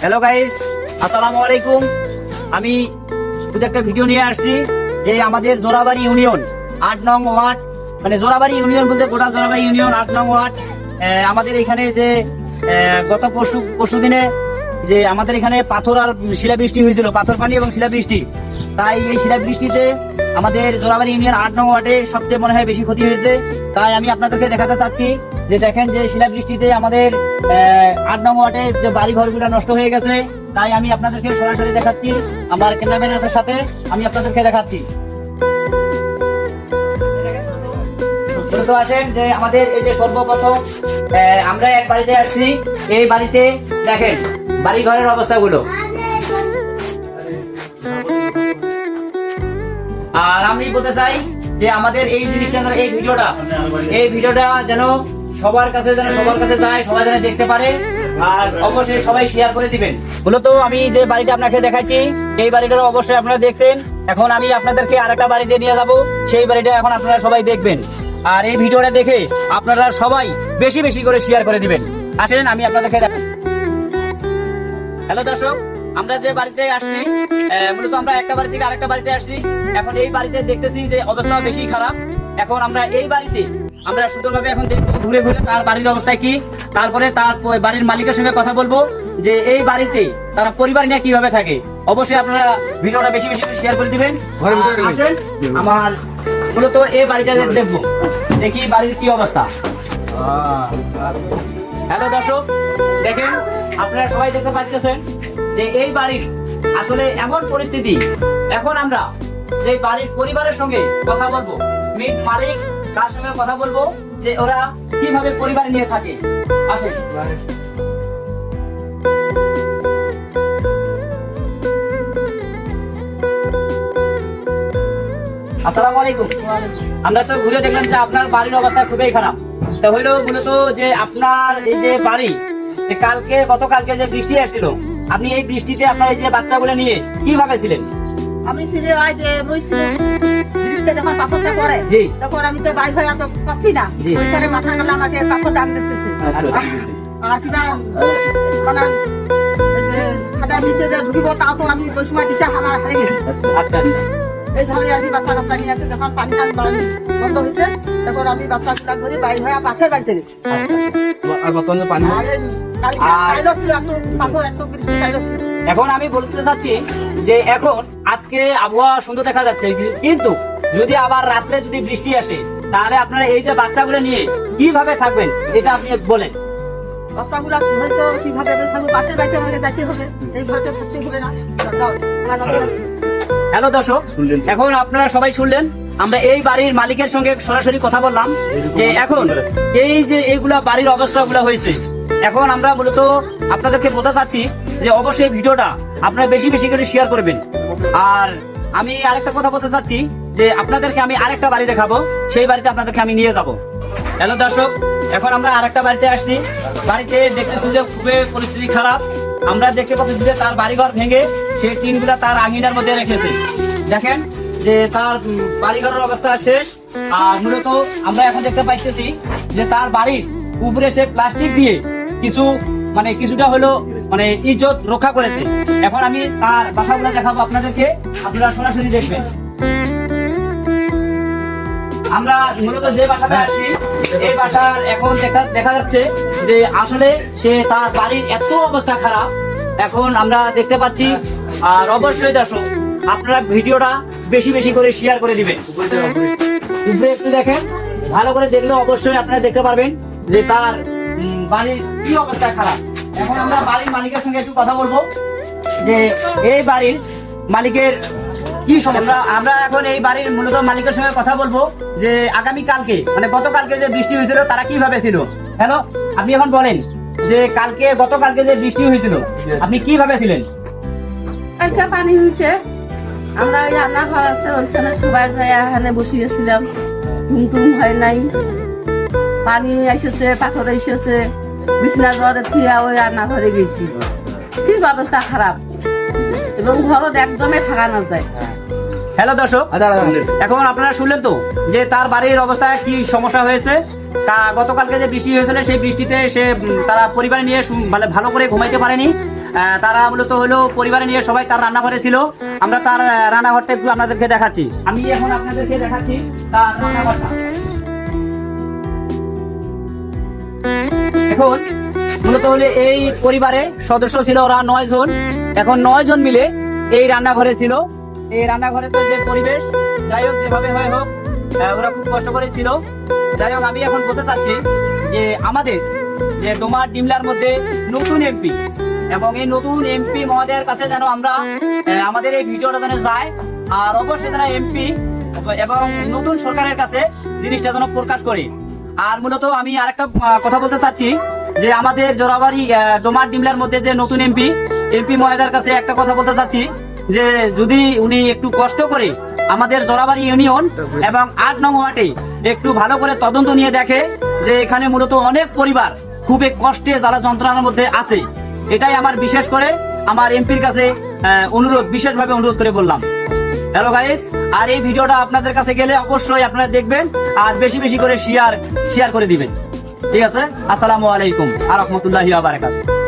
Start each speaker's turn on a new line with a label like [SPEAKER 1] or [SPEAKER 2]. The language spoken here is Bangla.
[SPEAKER 1] হ্যালো গাইস, আসসালামু আলাইকুম। আমি শুধু একটা ভিডিও নিয়ে আসছি যে আমাদের জোড়াবাড়ি ইউনিয়ন ৮ নং ওয়ার্ড, মানে জোড়াবাড়ি ইউনিয়ন বলতে গোটা জোড়াবাড়ি ইউনিয়ন ৮ নং ওয়ার্ড। আমাদের এখানে যে গত পরশু দিনে যে আমাদের এখানে পাথর আর শিলাবৃষ্টি হয়েছিল, পাথর পানি এবং শিলাবৃষ্টি। তাই এই শিলাবৃষ্টিতে আমাদের জোড়াবাড়ি ইউনিয়ন ৮ নং ওয়ার্ডে সবচেয়ে মনে হয় বেশি ক্ষতি হয়েছে। তাই আমি আপনাদেরকে দেখাতে চাচ্ছি যে দেখেন যে শিলাবৃষ্টিতে আমাদের ৮ নং ওয়ার্ডের যে বাড়ি ঘরগুলো নষ্ট হয়ে গেছে। তাই আমি আপনাদেরকে সরাসরি দেখাচ্ছি, আমার ক্যামেরাম্যানের সাথে আমি আপনাদেরকে দেখাচ্ছি। তো আসেন যে আমাদের এই যে সর্বপ্রথম আমরা এক বাড়িতে আসছি। এই বাড়িতে দেখেন বাড়ি ঘরের অবস্থাগুলো, আর আমি বলতে চাই যে আমাদের এই জিনিসটা, এই ভিডিওটা যেন সবার কাছে যায়, সবাই যেন দেখতে পারে, আর অবশ্যই সবাই শেয়ার করে দিবেন। মূলত আমি যে বাড়িটা আপনাকে দেখাচ্ছি এই বাড়িটার অবশ্যই আপনারা দেখছেন। এখন আমি আপনাদেরকে আরেকটা বাড়িতে নিয়ে যাব, সেই বাড়িটা এখন আপনারা সবাই দেখবেন। আর এই ভিডিওটা দেখে আপনারা সবাই বেশি বেশি করে শেয়ার করে দিবেন। আসেন আমি আপনাদেরকে দেখাই। হ্যালো দর্শক, আমরা যে বাড়িতে আসছি, মূলত আমরা একটা বাড়ি থেকে আরেকটা বাড়িতে আসছি। এখন এই বাড়িতে দেখতেছি যে অবস্থা বেশি খারাপ। এখন আমরা এই বাড়িতে আমরা সুন্দরভাবে এখন দেখবো ঘুরে ঘুরে তার বাড়ির অবস্থা কি, তারপরে তার বাড়ির মালিকের সঙ্গে কথা বলবো যে এই বাড়িতে তারা পরিবার নিয়ে কিভাবে থাকে। অবশ্যই আপনারা ভিডিওটা বেশি বেশি শেয়ার করে দিবেন। আসেন আমার মূলত এই বাড়িটা দেখবো, দেখি বাড়ির কি অবস্থা। হ্যালো দর্শক, দেখেন আপনারা সবাই দেখতে পাচ্ছেন যে এই বাড়ির আসলে এমন পরিস্থিতি। এখন আমরা যে বাড়ির পরিবারের সঙ্গে কথা বলবো, মালিক তার সঙ্গে কথা বলবো যে ওরা কিভাবে পরিবার নিয়ে থাকে। আসেন। আসসালামু আলাইকুম। আমরা তো ঘুরে দেখলাম যে আপনার বাড়ির অবস্থা খুবই খারাপ। তা হইলো মূলত যে আপনার এই যে বাড়ি, গতকালকে যে বৃষ্টি আসছিল, আপনি এই বৃষ্টিতে আপনার এই যে বাচ্চাগুলো নিয়ে কিভাবে ছিলেন?
[SPEAKER 2] আমি ছিলাম ওই যে বৃষ্টিতে যখন পাথরটা পড়ে, তখন আমি তো বাইর হয়ে তো পাচ্ছি না, ওইখানে মাথা গেলে আমাকে পাথর ডাক দিতেছে। আর কিনা মানে খাটার নিচে যে ঢুকিব, তাও তো আমি ওই সময় দিশা আমার হারিয়ে গেছি।
[SPEAKER 1] আচ্ছা আচ্ছা।
[SPEAKER 2] এইভাবে আর কি বাচ্চা নিয়ে আসে, যখন পানি বন্ধ হয়েছে তখন আমি বাচ্চাগুলা ধরে বাইর হয়ে পাশের বাড়িতে গেছি।
[SPEAKER 1] এখন আমি বলতে চাচ্ছি যে এখন আজকে আবহাওয়া সুন্দর দেখা যাচ্ছে, কিন্তু যদি আবার রাত্রে যদি বৃষ্টি আসে তাহলে আপনারা এই যে বাচ্চাগুলো নিয়ে কিভাবে থাকবেন এটা আপনি বলেন।
[SPEAKER 2] বাচ্চাগুলা হয়তো কিভাবে থাকবো, পাশের বাড়িতে আমাকে যাইতে হবে, এই ঘরে থাকতে হবে না।
[SPEAKER 1] হ্যালো দর্শক, এখন আপনারা সবাই শুনলেন, আমরা এই বাড়ির মালিকের সঙ্গে সরাসরি কথা বললাম যে এখন এই যে এইগুলা বাড়ির অবস্থাগুলো হয়েছে। এখন আমরা মূলত আপনাদেরকে বলতে চাচ্ছি যে অবশ্যই ভিডিওটা আপনারা বেশি বেশি করে শেয়ার করবেন। আর আমি আরেকটা কথা বলতে চাচ্ছি যে আপনাদেরকে আমি আরেকটা বাড়ি দেখাবো, সেই বাড়িতে আপনাদেরকে আমি নিয়ে যাব। হ্যালো দর্শক, এখন আমরা আরেকটা বাড়িতে আসছি। বাড়িতে দেখতেছি যে খুবই পরিস্থিতি খারাপ। আমরা দেখতে পাচ্ছি যে তার বাড়িঘর ভেঙে সেই টিনগুলা তার আঙিনার মধ্যে রেখেছে। দেখেন যে তার বাড়িঘরের অবস্থা শেষ। আর মূলত আমরা এখন দেখতে পাইতেছি যে তার বাড়ির উপরে সে প্লাস্টিক দিয়ে কিছুটা হলো ইজ্জত রক্ষা করেছে। এখন আমি তার বাসাগুলো দেখাবো আপনাদেরকে, আপনারা সরাসরি দেখবেন। আমরা মূলত যে বাসাতে আসছি এই বাসার এখন দেখা যাচ্ছে যে আসলে সে তার বাড়ির এত অবস্থা খারাপ এখন আমরা দেখতে পাচ্ছি। আর অবশ্যই দর্শক আপনারা ভিডিওটা বেশি বেশি করে শেয়ার করে দিবেন। উপরে একটু দেখেন, ভালো করে দেখলে অবশ্যই আপনারা দেখতে পারবেন যে তার বাড়ির কি অবস্থা খারাপ। এখন আমরা বাড়ির মালিকের সঙ্গে একটু কথা বলবো যে এই বাড়ির মালিকের কি সমস্যা। আমরা এখন এই বাড়ির মূলত মালিকের সঙ্গে কথা বলবো যে আগামী কালকে গতকালকে যে বৃষ্টি হয়েছিল তারা কিভাবে ছিল। হ্যালো, আপনি এখন বলেন যে গতকালকে যে বৃষ্টি হয়েছিল আপনি কিভাবে ছিলেন?
[SPEAKER 3] কালকে পানি হয়েছে, আমরা ওই রান্নাঘর আছে ওইখানে সবাই যাই এখানে বসে গেছিলাম, ঘুম টুম হয় নাই, পানি এসেছে, পাথর এসেছে, বিছনা ঘরে থিয়া ওই রান্নাঘরে গেছি। কি অবস্থা খারাপ, এবং ঘরত একদমই থাকা না যায়।
[SPEAKER 1] হ্যালো দর্শক, এখন আপনারা শুনলেন তো যে তার বাড়ির অবস্থা কি সমস্যা হয়েছে। গতকালকে যে বৃষ্টি হয়েছিল সেই বৃষ্টিতে তারা পরিবার নিয়ে ভালো করে ঘুমাইতে পারেনি। তারা মূলত হলো পরিবারে নিয়ে সবাই তার রান্নাঘরে ছিল। আমরা তার রান্নাঘরটা একটু আপনাদেরকে দেখাচ্ছি। আমি এখন আপনাদেরকে দেখাচ্ছি তার রান্নাঘরটা। এখন মূলত হলে এই পরিবারে সদস্য ছিল ওরা 9 জন। এখন 9 জন মিলে এই রান্নাঘরে ছিল। এই রান্নাঘরে তো যে পরিবেশ, যাই হোক যেভাবে হয় হোক, ওরা খুব কষ্ট করে ছিল। যাই হোক, আমি এখন বলতে চাচ্ছি যে আমাদের যে ডোমার ডিমলার মধ্যে নতুন এমপি এবং এই নতুন এমপি মহোদয়ের কাছে যেন আমরা আমাদের এই ভিডিওটা যেন যায়, আর অবশ্যই যেন এমপি এবং নতুন সরকারের কাছে জিনিসটা যেন প্রকাশ করি। আর মূলত আমি আরেকটা কথা বলতে চাচ্ছি যে আমাদের জোড়াবাড়ি ডোমার ডিমলার মধ্যে যে নতুন এমপি মহোদয়ের কাছে একটা কথা বলতে চাচ্ছি যে যদি উনি একটু কষ্ট করে আমাদের জোড়াবাড়ি ইউনিয়ন এবং 8 নং ওয়ার্ডে একটু ভালো করে তদন্ত নিয়ে দেখে যে এখানে মূলত অনেক পরিবার খুবই কষ্টে জ্বালা যন্ত্রণার মধ্যে আছে। এটাই আমার বিশেষ করে আমার এমপির কাছে অনুরোধ, বিশেষভাবে অনুরোধ করে বললাম। হ্যালো গাইস, আর এই ভিডিওটা আপনাদের কাছে গেলে অবশ্যই আপনারা দেখবেন আর বেশি বেশি করে শেয়ার করে দিবেন। ঠিক আছে, আসসালামু আলাইকুম ওয়া রাহমাতুল্লাহি ওয়া বারাকাতুহু।